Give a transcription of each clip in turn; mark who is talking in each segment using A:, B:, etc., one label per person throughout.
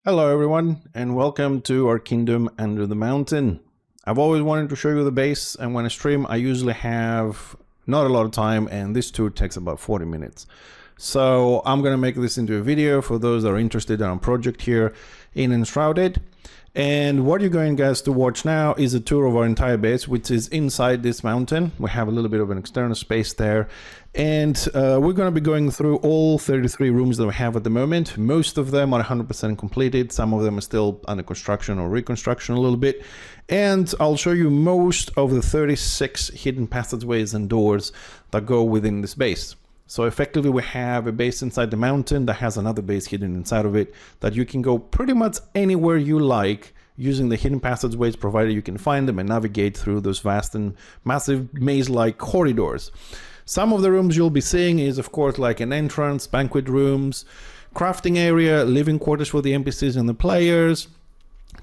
A: Hello everyone, and welcome to our kingdom under the mountain. I've always wanted to show you the base, and when I stream I usually have not a lot of time, and this tour takes about 40 minutes. So I'm gonna make this into a video for those that are interested in our project here in Enshrouded. And what you're going guys to watch now is a tour of our entire base, which is inside this mountain. We have a little bit of an external space there, and we're going to be going through all 33 rooms that we have at the moment. Most of them are 100% completed, some of them are still under construction or reconstruction a little bit, and I'll show you most of the 36 hidden passageways and doors that go within this base. So effectively we have a base inside the mountain that has another base hidden inside of it that you can go pretty much anywhere you like using the hidden passageways, provided you can find them and navigate through those vast and massive maze-like corridors. Some of the rooms you'll be seeing is of course like an entrance, banquet rooms, crafting area, living quarters for the NPCs and the players,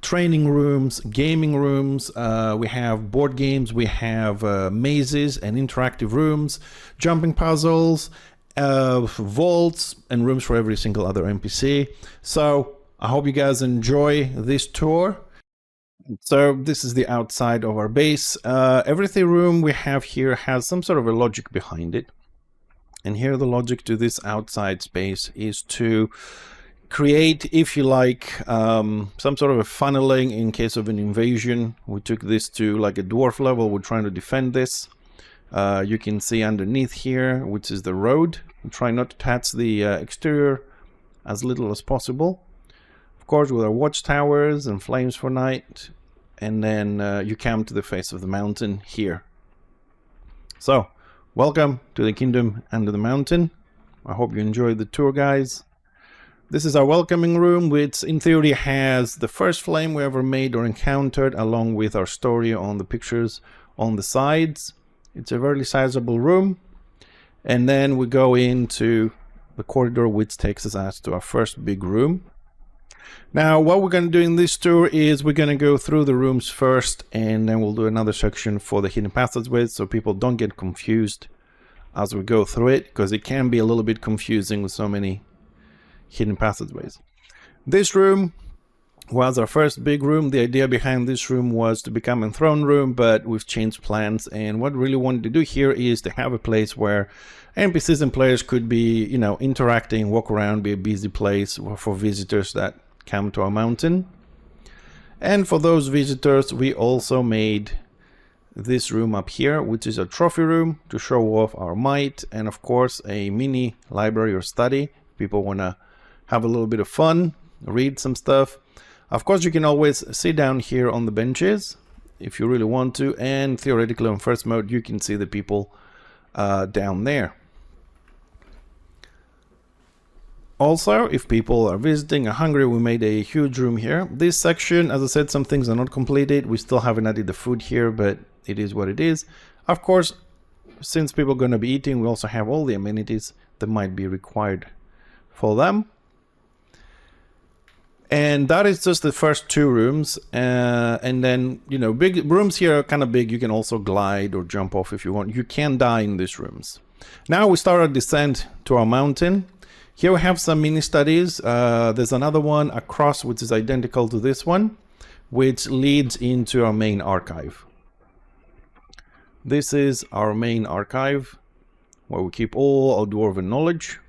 A: training rooms, gaming rooms, we have board games, we have mazes and interactive rooms, jumping puzzles, vaults, and rooms for every single other NPC. So I hope you guys enjoy this tour. So this is the outside of our base. Every room we have here has some sort of a logic behind it. And here the logic to this outside space is to create, if you like, some sort of a funneling in case of an invasion. We took this to like a dwarf level. We're trying to defend this. You can see underneath here, which is the road. We try not to touch the exterior as little as possible. Of course, with our watchtowers and flames for night. And then you come to the face of the mountain here. So, welcome to the kingdom under the mountain. I hope you enjoyed the tour, guys. This is our welcoming room, which in theory has the first flame we ever made or encountered, along with our story on the pictures on the sides. It's a very sizable room. And then we go into the corridor, which takes us to our first big room. Now, what we're going to do in this tour is we're going to go through the rooms first, and then we'll do another section for the hidden passageways so people don't get confused as we go through it, because it can be a little bit confusing with so many hidden passageways. This room was our first big room. The idea behind this room was to become a throne room, but we've changed plans, and what we really wanted to do here is to have a place where NPCs and players could be, you know, interacting, walk around, be a busy place for visitors that come to our mountain. And for those visitors, we also made this room up here, which is a trophy room to show off our might, and of course a mini library or study. People want to have a little bit of fun, read some stuff. Of course, you can always sit down here on the benches if you really want to, and theoretically on first mode you can see the people down there. Also, if people are visiting, are hungry, we made a huge room here. This section, as I said, some things are not completed. We still haven't added the food here, but it is what it is. Of course, since people are going to be eating, we also have all the amenities that might be required for them. And that is just the first two rooms. And then, you know, big rooms here are kind of big. You can also glide or jump off if you want. You can die in these rooms. Now we start our descent to our mountain. Here we have some mini studies. There's another one across which is identical to this one, which leads into our main archive. This is our main archive where we keep all our dwarven knowledge.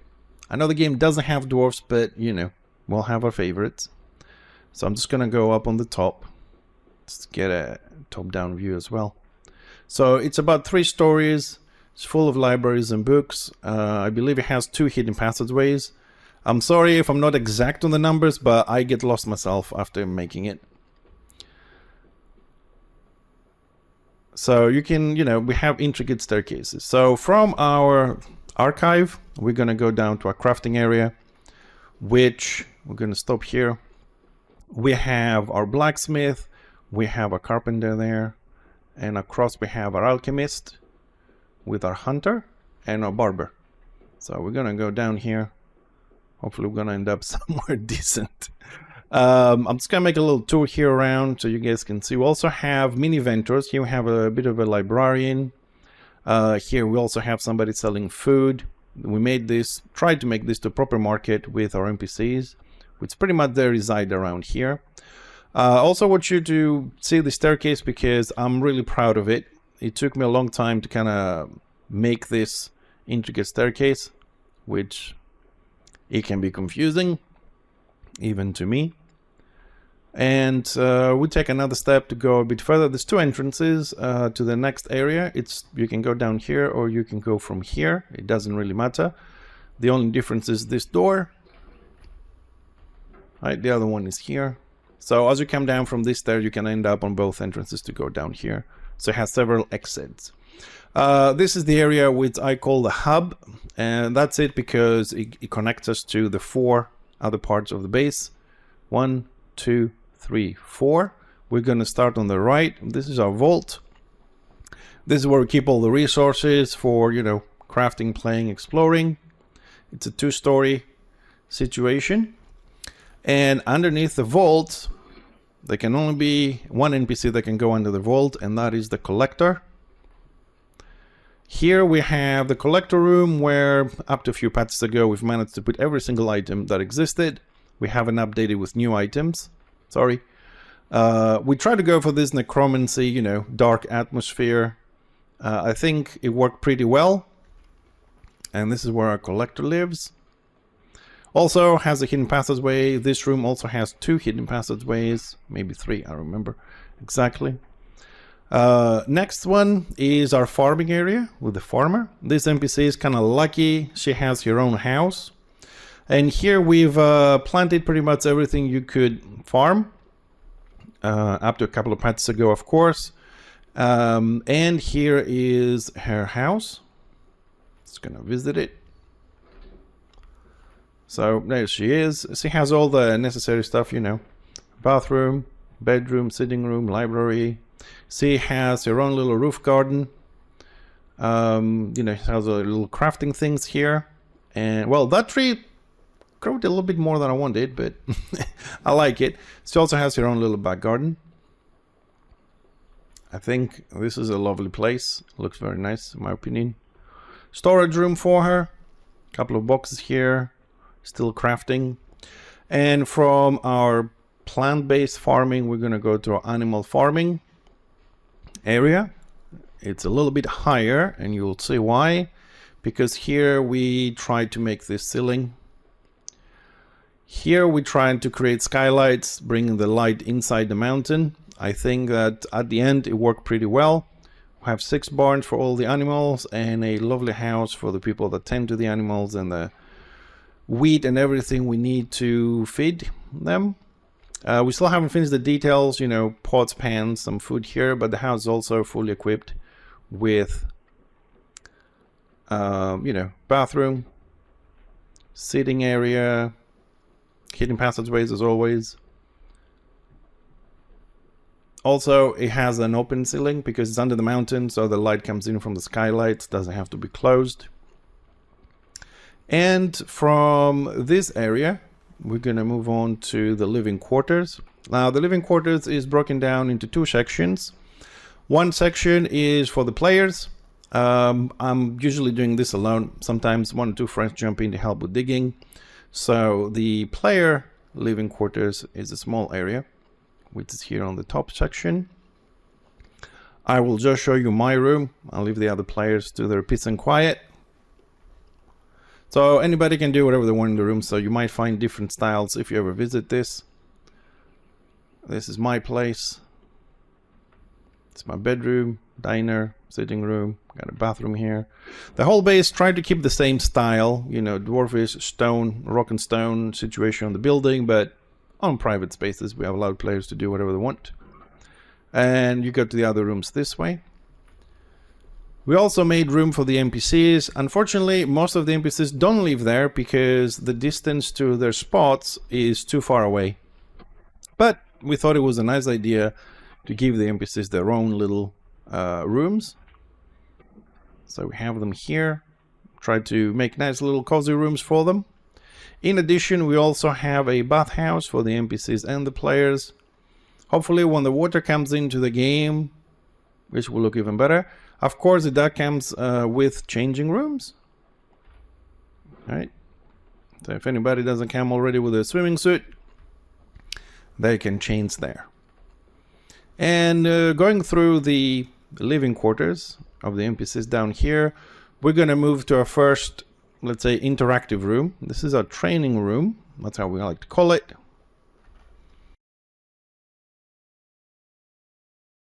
A: I know the game doesn't have dwarves, but you know, we'll have our favorites. So I'm just gonna go up on the top. Let's get a top-down view as well. So it's about 3 stories. It's full of libraries and books. I believe it has 2 hidden passageways. I'm sorry if I'm not exact on the numbers, but I get lost myself after making it. So you can, you know, we have intricate staircases. So from our archive, we're going to go down to our crafting area, which we're going to stop here. We have our blacksmith, we have a carpenter there, and across we have our alchemist with our hunter and our barber. So we're gonna go down here. Hopefully we're gonna end up somewhere decent. I'm just gonna make a little tour here around so you guys can see. We also have mini vendors. Here we have a bit of a librarian. Here we also have somebody selling food. We made this, tried to make this to proper market with our NPCs. which pretty much they reside around here. Also want you to see the staircase because I'm really proud of it. It took me a long time to kind of make this intricate staircase, which it can be confusing even to me. And we take another step to go a bit further. There's two entrances to the next area. You can go down here or you can go from here. It doesn't really matter. The only difference is this door. Right, the other one is here. So as you come down from this stair, you can end up on both entrances to go down here. So it has several exits. This is the area which I call the hub, and that's it because it connects us to the 4 other parts of the base. 1, 2, 3, 4. We're going to start on the right. This is our vault. This is where we keep all the resources for, you know, crafting, playing, exploring. It's a 2-story situation. And underneath the vault, there can only be one NPC that can go under the vault, and that is the collector. Here we have the collector room where up to a few patches ago we've managed to put every single item that existed. We haven't updated with new items. Sorry. We try to go for this necromancy, you know, dark atmosphere. I think it worked pretty well. And this is where our collector lives. Also has a hidden passageway. This room also has 2 hidden passageways, maybe 3, I remember exactly. Next one is our farming area with the farmer. This NPC is kind of lucky. She has her own house. And here we've planted pretty much everything you could farm. Up to a couple of patches ago, of course. And here is her house. Just gonna visit it. So there she is. She has all the necessary stuff, you know. Bathroom, bedroom, sitting room, library. She has her own little roof garden. You know, has a little crafting things here. And well, that tree grew a little bit more than I wanted, but I like it. She also has her own little back garden. I think this is a lovely place. Looks very nice in my opinion. Storage room for her. Couple of boxes here. Still crafting. And from our plant-based farming, we're going to go to our animal farming area. It's a little bit higher, and you'll see why. Because here we try to make this ceiling. Here we're trying to create skylights, bringing the light inside the mountain. I think that at the end it worked pretty well. We have 6 barns for all the animals and a lovely house for the people that tend to the animals and the wheat and everything we need to feed them. We still haven't finished the details, you know, pots, pans, some food here, but the house is also fully equipped with, you know, bathroom, sitting area, hidden passageways as always. Also, it has an open ceiling because it's under the mountain, so the light comes in from the skylights, doesn't have to be closed. And from this area, we're going to move on to the living quarters. Now, the living quarters is broken down into 2 sections. One section is for the players. I'm usually doing this alone. Sometimes 1 or 2 friends jump in to help with digging. So the player living quarters is a small area, which is here on the top section. I will just show you my room. I'll leave the other players to their peace and quiet. So anybody can do whatever they want in the room, so you might find different styles if you ever visit this. This is my place. It's my bedroom, diner, sitting room, got a bathroom here. The whole base tried to keep the same style, you know, dwarfish, stone, rock and stone situation on the building, but on private spaces we have allowed players to do whatever they want. And you go to the other rooms this way. We also made room for the NPCs. Unfortunately, most of the NPCs don't live there because the distance to their spots is too far away. But we thought it was a nice idea to give the NPCs their own little rooms. So we have them here. Try to make nice little cozy rooms for them. In addition, we also have a bathhouse for the NPCs and the players. Hopefully when the water comes into the game, which will look even better. Of course, that comes with changing rooms. All right. So if anybody doesn't come already with a swimming suit, they can change there. And going through the living quarters of the NPCs down here, we're going to move to our first, let's say, interactive room. This is our training room. That's how we like to call it.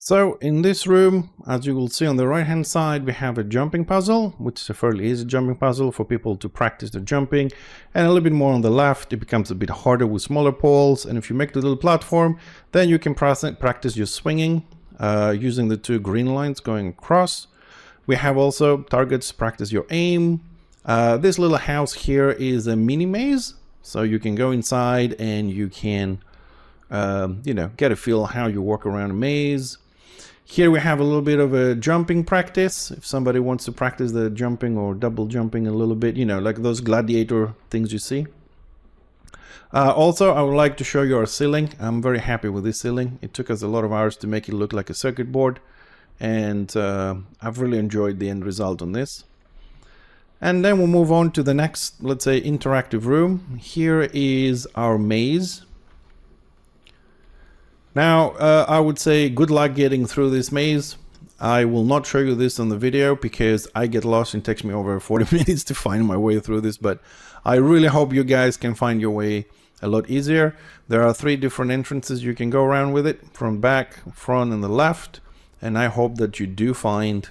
A: So in this room, as you will see on the right hand side, we have a jumping puzzle, which is a fairly easy jumping puzzle for people to practice the jumping. And a little bit more on the left, it becomes a bit harder with smaller poles. And if you make the little platform, then you can practice your swinging using the two green lines going across. We have also targets to practice your aim. This little house here is a mini maze. So you can go inside and you can, you know, get a feel how you walk around a maze. Here we have a little bit of a jumping practice. If somebody wants to practice the jumping or double jumping a little bit, you know, like those gladiator things you see. Also, I would like to show you our ceiling. I'm very happy with this ceiling. It took us a lot of hours to make it look like a circuit board. And I've really enjoyed the end result on this. And then we'll move on to the next, let's say, interactive room. Here is our maze. Now, I would say good luck getting through this maze. I will not show you this on the video because I get lost and it takes me over 40 minutes to find my way through this, but I really hope you guys can find your way a lot easier. There are 3 different entrances you can go around with it, from back, front, and the left, and I hope that you do find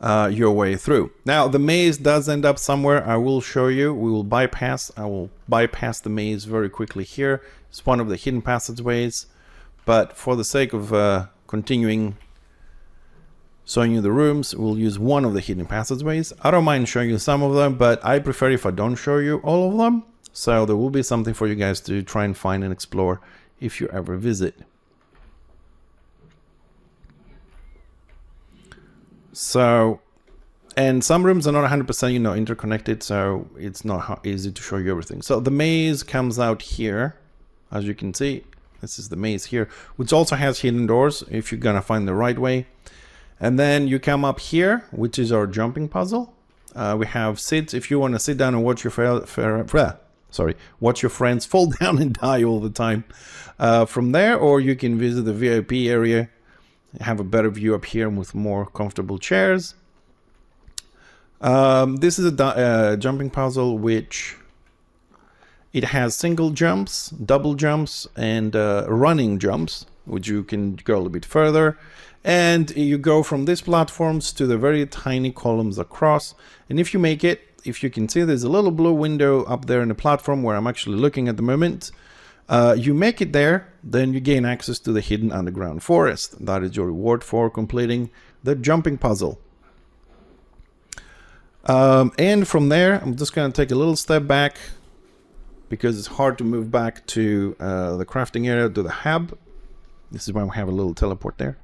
A: your way through. Now, the maze does end up somewhere. I will show you. I will bypass the maze very quickly here. It's one of the hidden passageways, but for the sake of continuing showing you the rooms, we'll use one of the hidden passageways. I don't mind showing you some of them, but I prefer if I don't show you all of them. So there will be something for you guys to try and find and explore if you ever visit. So, and some rooms are not 100%, you know, interconnected, so it's not easy to show you everything. So the maze comes out here, as you can see. This is the maze here, which also has hidden doors if you're gonna find the right way. And then you come up here, which is our jumping puzzle. We have sit if you want to sit down and watch your watch your friends fall down and die all the time from there, or you can visit the VIP area. Have a better view up here with more comfortable chairs. This is a jumping puzzle which it has single jumps, double jumps, and running jumps, which you can go a little bit further. And you go from these platforms to the very tiny columns across. And if you make it, if you can see, there's a little blue window up there in the platform where I'm actually looking at the moment. You make it there, then you gain access to the hidden underground forest. That is your reward for completing the jumping puzzle. And from there, I'm just going to take a little step back because it's hard to move back to the crafting area, to the hub. This is why we have a little teleport there.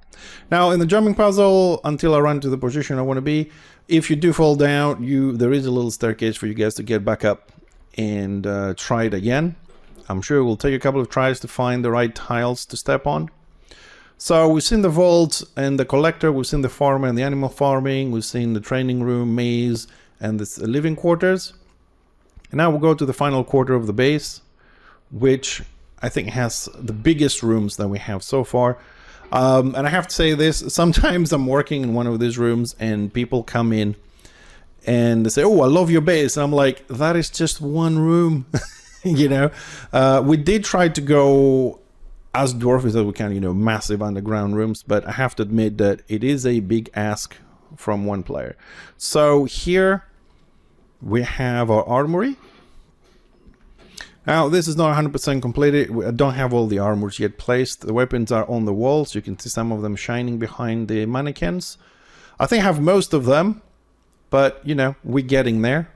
A: Now, in the jumping puzzle, until I run to the position I want to be, if you do fall down, there is a little staircase for you guys to get back up and try it again. I'm sure it will take a couple of tries to find the right tiles to step on. So we've seen the vault and the collector, we've seen the farm and the animal farming, we've seen the training room, maze, and the living quarters. And now we'll go to the final quarter of the base, which I think has the biggest rooms that we have so far. And I have to say this, sometimes I'm working in one of these rooms and people come in and they say, "Oh, I love your base." And I'm like, that is just one room. You know, we did try to go as dwarfy as we can, you know, massive underground rooms, but I have to admit that it is a big ask from one player. So here we have our armory. Now, this is not 100% completed. I don't have all the armors yet placed. The weapons are on the walls. You can see some of them shining behind the mannequins. I think I have most of them, but, you know, we're getting there.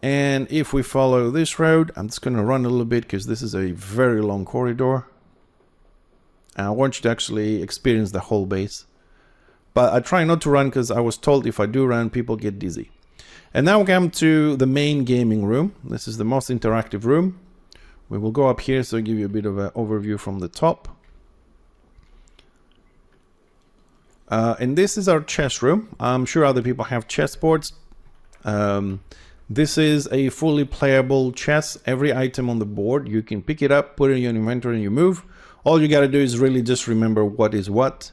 A: And if we follow this road, I'm just going to run a little bit because this is a very long corridor. And I want you to actually experience the whole base. But I try not to run because I was told if I do run, people get dizzy. And now we come to the main gaming room. This is the most interactive room. We will go up here so I'll give you a bit of an overview from the top. And this is our chess room. I'm sure other people have chessboards. This is a fully playable chess. Every item on the board, you can pick it up, put it in your inventory, and you move. All you got to do is really just remember what is what,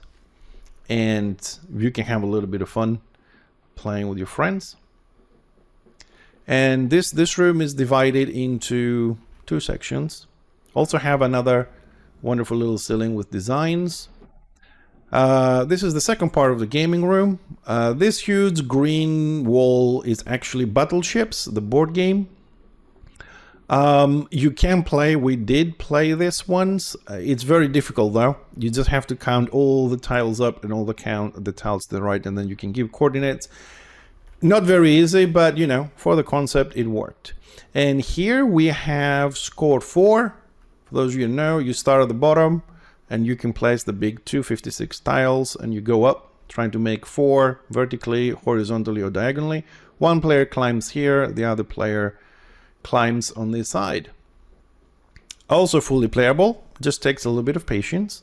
A: and you can have a little bit of fun playing with your friends. And this room is divided into 2 sections. Also have another wonderful little ceiling with designs. This is the second part of the gaming room. This huge green wall is actually Battleships, the board game. You can play, we did play this once. It's very difficult though. You just have to count all the tiles up and all the tiles to the right, and then you can give coordinates. Not very easy, but you know, for the concept it worked. And here we have scored 4. For those of you who know, you start at the bottom and you can place the big 256 tiles, and you go up trying to make 4 vertically, horizontally, or diagonally. One player climbs here, the other player climbs on this side. Also fully playable, just takes a little bit of patience.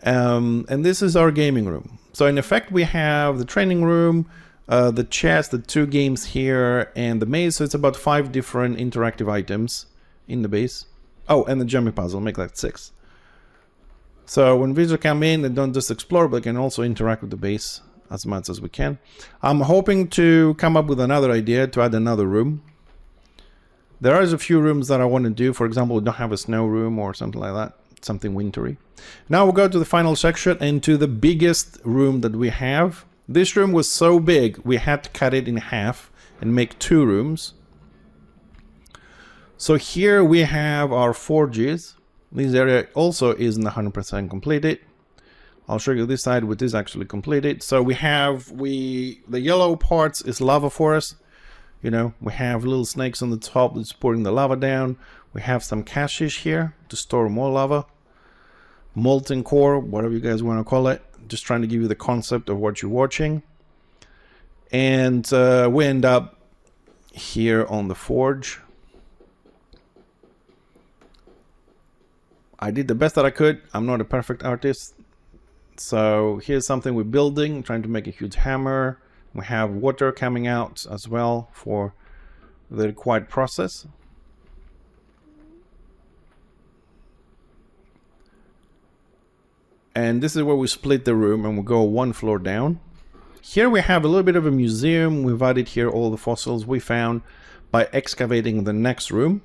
A: And this is our gaming room. So in effect we have the training room, the chess, the 2 games here, and the maze. So it's about 5 different interactive items in the base. Oh, and the jumping puzzle, make that 6. So when visitors come in, they don't just explore, but can also interact with the base as much as we can. I'm hoping to come up with another idea to add another room. There are a few rooms that I want to do. For example, we don't have a snow room or something like that, something wintry. Now we'll go to the final section and to the biggest room that we have. This room was so big, we had to cut it in half and make 2 rooms. So here we have our forges. This area also isn't 100% completed. I'll show you this side, which is actually completed. So we have, the yellow parts is lava forest. You know, we have little snakes on the top that's pouring the lava down. We have some caches here to store more lava. Molten core, whatever you guys want to call it. Just trying to give you the concept of what you're watching. And we end up here on the forge. I did the best that I could. I'm not a perfect artist. So here's something we're building, trying to make a huge hammer. We have water coming out as well for the required process. And this is where we split the room and we go 1 floor down. Here we have a little bit of a museum. We've added here all the fossils we found by excavating the next room.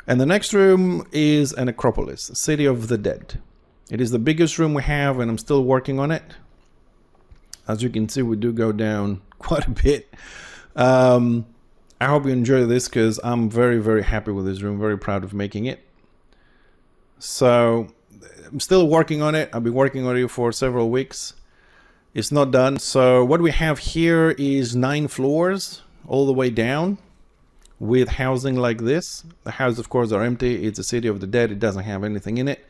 A: And the next room is a necropolis, a city of the dead. It is the biggest room we have, and I'm still working on it. As you can see, we do go down quite a bit. I hope you enjoy this because I'm very, very happy with this room, very proud of making it. So I'm still working on it. I've been working on it for several weeks. It's not done. So what we have here is 9 floors all the way down with housing like this. The houses, of course, are empty. It's a city of the dead. It doesn't have anything in it.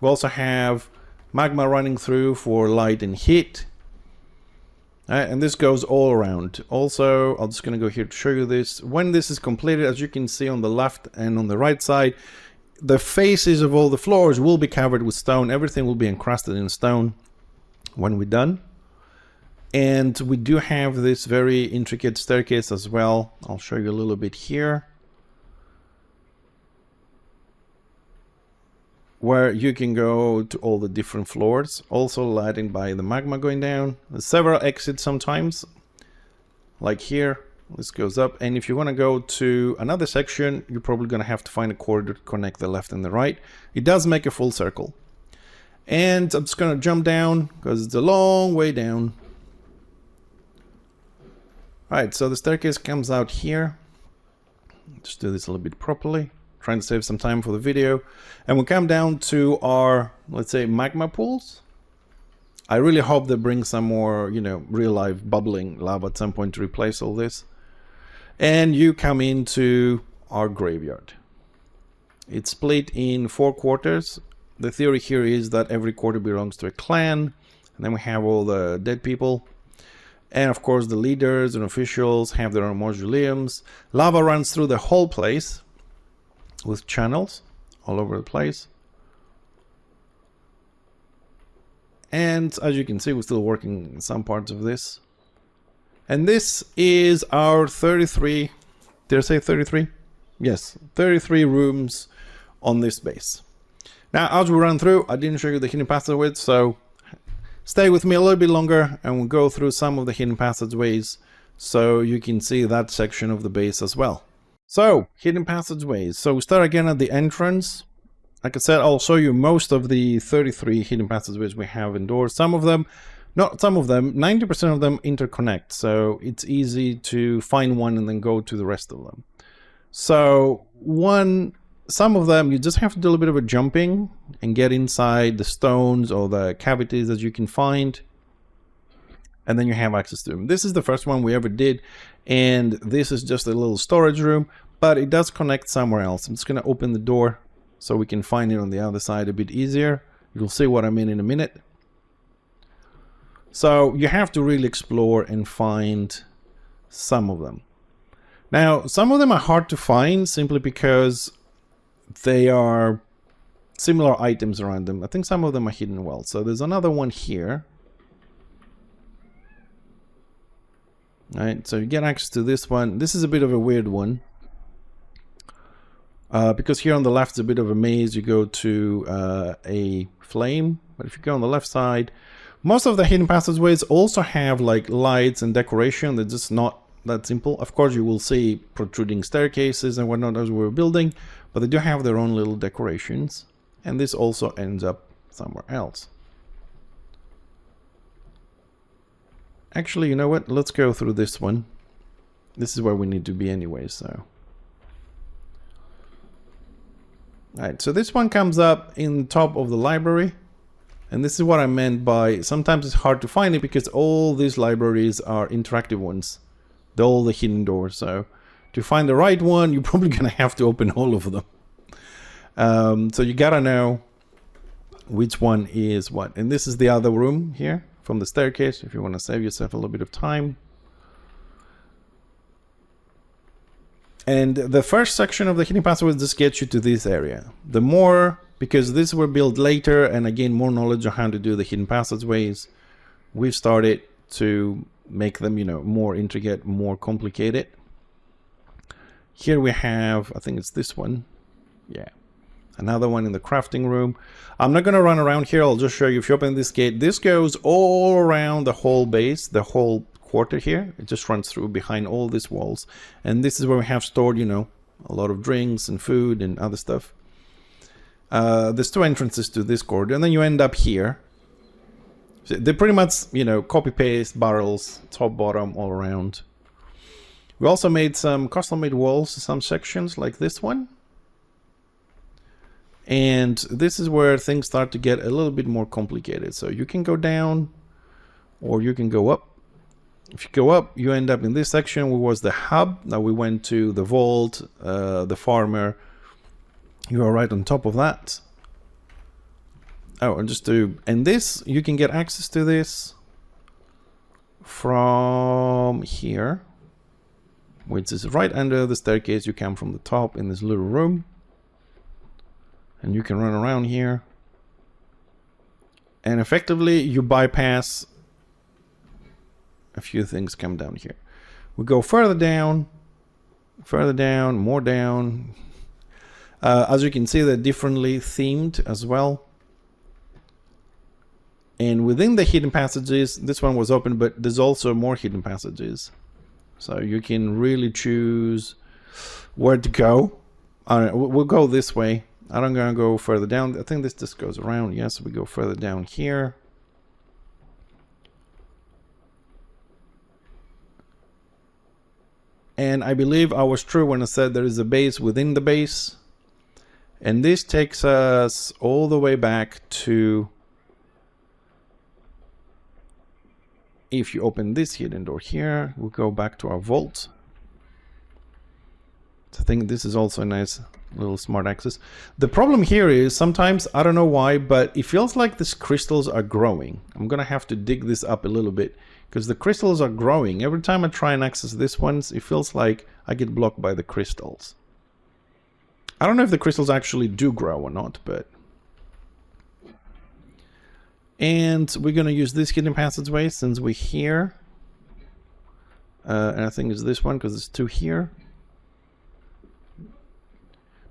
A: We also have magma running through for light and heat. And this goes all around. Also, I'm just going to go here to show you this. When this is completed, as you can see on the left and on the right side, the faces of all the floors will be covered with stone. Everything will be encrusted in stone when we're done. And we do have this very intricate staircase as well. I'll show you a little bit here, where you can go to all the different floors, also lighting by the magma going down. There's several exits sometimes, like here. This goes up, and if you want to go to another section, you're probably going to have to find a corridor to connect the left and the right. It does make a full circle. And I'm just going to jump down because it's a long way down. Alright, so the staircase comes out here. Just do this a little bit properly. Trying to save some time for the video. And we'll come down to our, let's say, magma pools. I really hope they bring some more, you know, real life bubbling lava at some point to replace all this. And you come into our graveyard. It's split in 4 quarters. The theory here is that every quarter belongs to a clan. And then we have all the dead people. And of course the leaders and officials have their own mausoleums. Lava runs through the whole place with channels all over the place. And as you can see, we're still working some parts of this. And this is our 33, did I say 33? Yes, 33 rooms on this base. Now, as we run through, I didn't show you the hidden passageways, so stay with me a little bit longer and we'll go through some of the hidden passageways so you can see that section of the base as well. So, hidden passageways. So we start again at the entrance. Like I said, I'll show you most of the 33 hidden passageways we have indoors. Some of them, not some of them, 90% of them interconnect. So it's easy to find one and then go to the rest of them. So some of them, you just have to do a little bit of a jumping and get inside the stones or the cavities that you can find. And then you have access to them. This is the first one we ever did. And this is just a little storage room, but it does connect somewhere else. I'm just going to open the door so we can find it on the other side a bit easier. You'll see what I mean in a minute. So you have to really explore and find some of them. Now, some of them are hard to find simply because they are similar items around them. I think some of them are hidden well. So there's another one here. All right, so you get access to this one. This is a bit of a weird one. Because here on the left is a bit of a maze. You go to a flame. But if you go on the left side, most of the hidden passageways also have like lights and decoration. They're just not that simple. Of course, you will see protruding staircases and whatnot as we're building, but they do have their own little decorations. And this also ends up somewhere else. Actually, you know what? Let's go through this one. This is where we need to be anyway, so. Alright, so this one comes up in top of the library. And this is what I meant by sometimes it's hard to find it because all these libraries are interactive ones. They're all the hidden doors. So to find the right one, you're probably going to have to open all of them. So you got to know which one is what. And this is the other room here from the staircase if you want to save yourself a little bit of time. And the first section of the hidden passageways just gets you to this area. The more, because these were built later and again more knowledge on how to do the hidden passageways, we've started to make them, you know, more intricate, more complicated. Here we have, I think it's this one. Yeah. Another one in the crafting room. I'm not going to run around here. I'll just show you. If you open this gate, this goes all around the whole base, the whole quarter here. It just runs through behind all these walls. And this is where we have stored, you know, a lot of drinks and food and other stuff. There's two entrances to this corridor. And then you end up here. So they're pretty much, you know, copy-paste barrels, top, bottom, all around. We also made some custom-made walls in some sections like this one. And this is where things start to get a little bit more complicated. So you can go down or you can go up. If you go up, you end up in this section, which was the hub. Now we went to the vault, the farmer. You are right on top of that. Oh, and this, you can get access to this from here, which is right under the staircase. You come from the top in this little room. And you can run around here. And effectively, you bypass a few things come down here. We go further down, more down. As you can see, they're differently themed as well. And within the hidden passages, this one was open, but there's also more hidden passages. So you can really choose where to go. All right, we'll go this way. I'm going to go further down. I think this just goes around. Yes, we go further down here. And I believe I was true when I said there is a base within the base. And this takes us all the way back to, if you open this hidden door here, we'll go back to our vault. So I think this is also a nice little smart access. The problem here is sometimes, I don't know why, but it feels like these crystals are growing. I'm going to have to dig this up a little bit because the crystals are growing. Every time I try and access this ones, it feels like I get blocked by the crystals. I don't know if the crystals actually do grow or not, but... And we're going to use this hidden passageway since we're here. And I think it's this one because there's two here.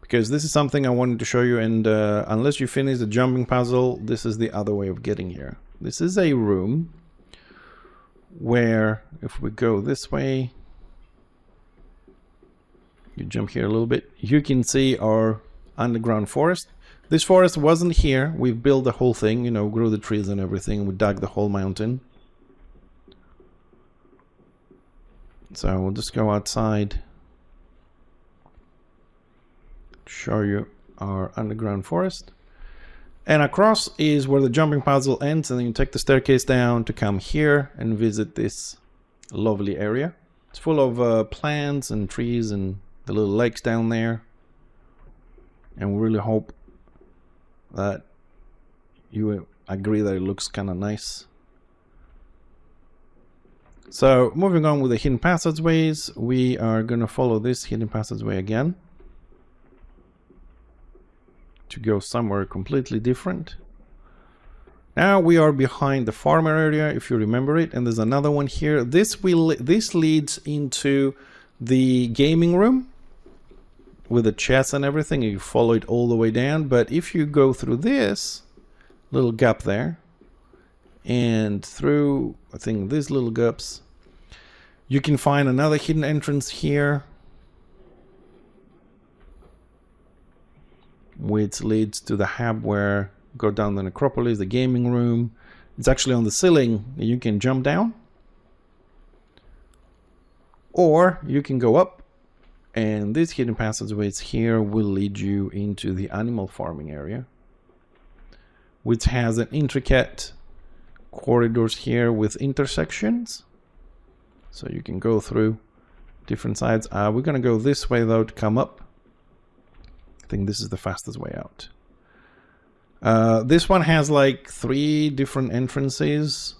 A: Because this is something I wanted to show you, and unless you finish the jumping puzzle, this is the other way of getting here. This is a room where, if we go this way, you jump here a little bit, you can see our underground forest. This forest wasn't here. We've built the whole thing, you know, grew the trees and everything. We dug the whole mountain. So we'll just go outside, show you our underground forest. And across is where the jumping puzzle ends, and then you take the staircase down to come here and visit this lovely area. It's full of plants and trees and the little lakes down there. And we really hope that you agree that it looks kind of nice. So moving on with the hidden passageways, we are going to follow this hidden passageway again to go somewhere completely different. Now we are behind the farmer area, if you remember it, and there's another one here. This leads into the gaming room with the chess and everything. You follow it all the way down, but if you go through this little gap there and through, I think, these little gaps, you can find another hidden entrance here, which leads to the hub where go down the necropolis, the gaming room. It's actually on the ceiling. You can jump down, or you can go up, and these hidden passageways here will lead you into the animal farming area, which has an intricate corridors here with intersections, so you can go through different sides. We're gonna go this way though to come up. I think this is the fastest way out. This one has like 3 different entrances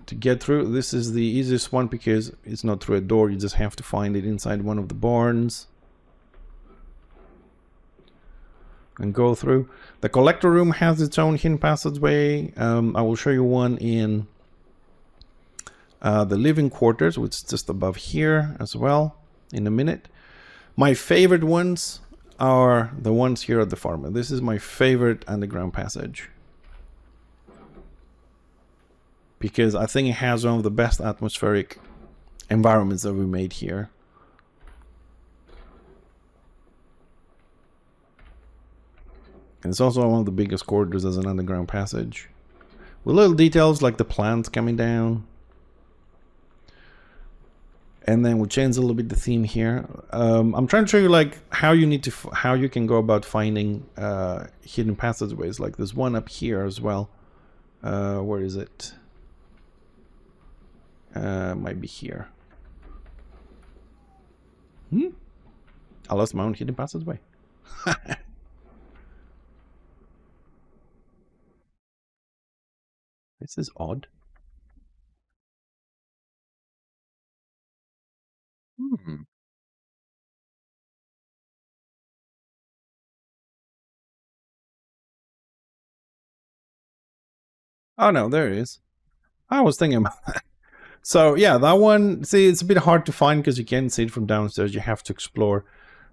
A: to get through. This is the easiest one because it's not through a door. You just have to find it inside one of the barns and go through. The collector room has its own hidden passageway. I will show you one in the living quarters, which is just above here as well in a minute. My favorite ones are the ones here at the farm. This is my favorite underground passage because I think it has one of the best atmospheric environments that we made here. And it's also one of the biggest corridors as an underground passage, with little details like the plants coming down. And then we'll change a little bit the theme here. I'm trying to show you like how you need to, how you can go about finding hidden passageways. Like there's one up here as well. Where is it? Might be here. I lost my own hidden passageway. This is odd. Oh no, there it is. I was thinking about that. So yeah, that one, see, it's a bit hard to find because you can't see it from downstairs. You have to explore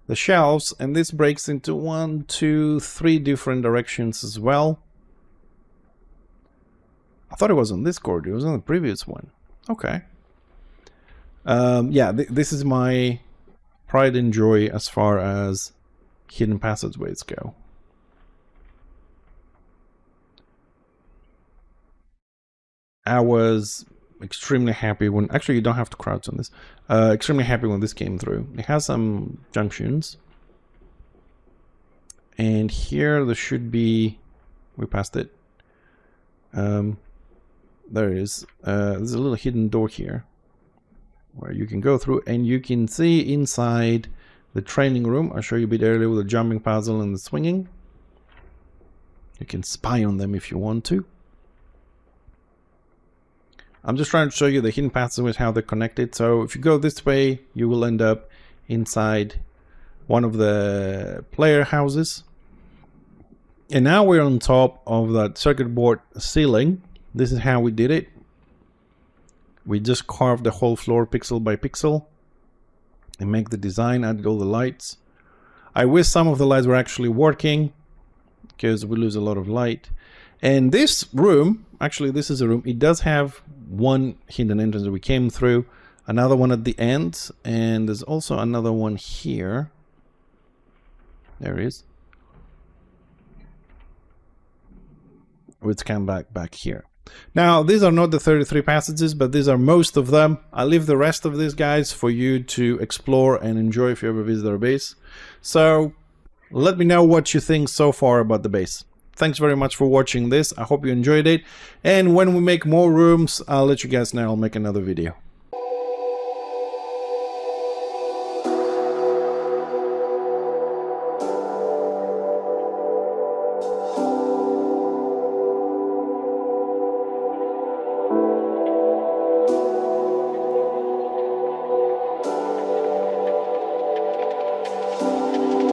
A: the shelves, and this breaks into 1, 2, 3 different directions as well. I thought it was on this corridor. It was on the previous one. Okay. Yeah, this is my pride and joy as far as hidden passageways go. I was extremely happy when, actually you don't have to crouch on this, extremely happy when this came through. It has some junctions. And here there should be, we passed it. There it is. There's a little hidden door here where you can go through and you can see inside the training room. I'll show you a bit earlier with the jumping puzzle and the swinging. You can spy on them if you want to. I'm just trying to show you the hidden passageways, how they're connected. So if you go this way, you will end up inside one of the player houses. And now we're on top of that circuit board ceiling. This is how we did it. We just carved the whole floor pixel by pixel and make the design, added all the lights. I wish some of the lights were actually working because we lose a lot of light. And this room, actually this is a room, it does have one hidden entrance that we came through, another one at the end, and there's also another one here. There it is. Which come back here. Now, these are not the 33 passages, but these are most of them. I'll leave the rest of these guys for you to explore and enjoy if you ever visit our base. So, let me know what you think so far about the base. Thanks very much for watching this. I hope you enjoyed it. And when we make more rooms, I'll let you guys know. I'll make another video.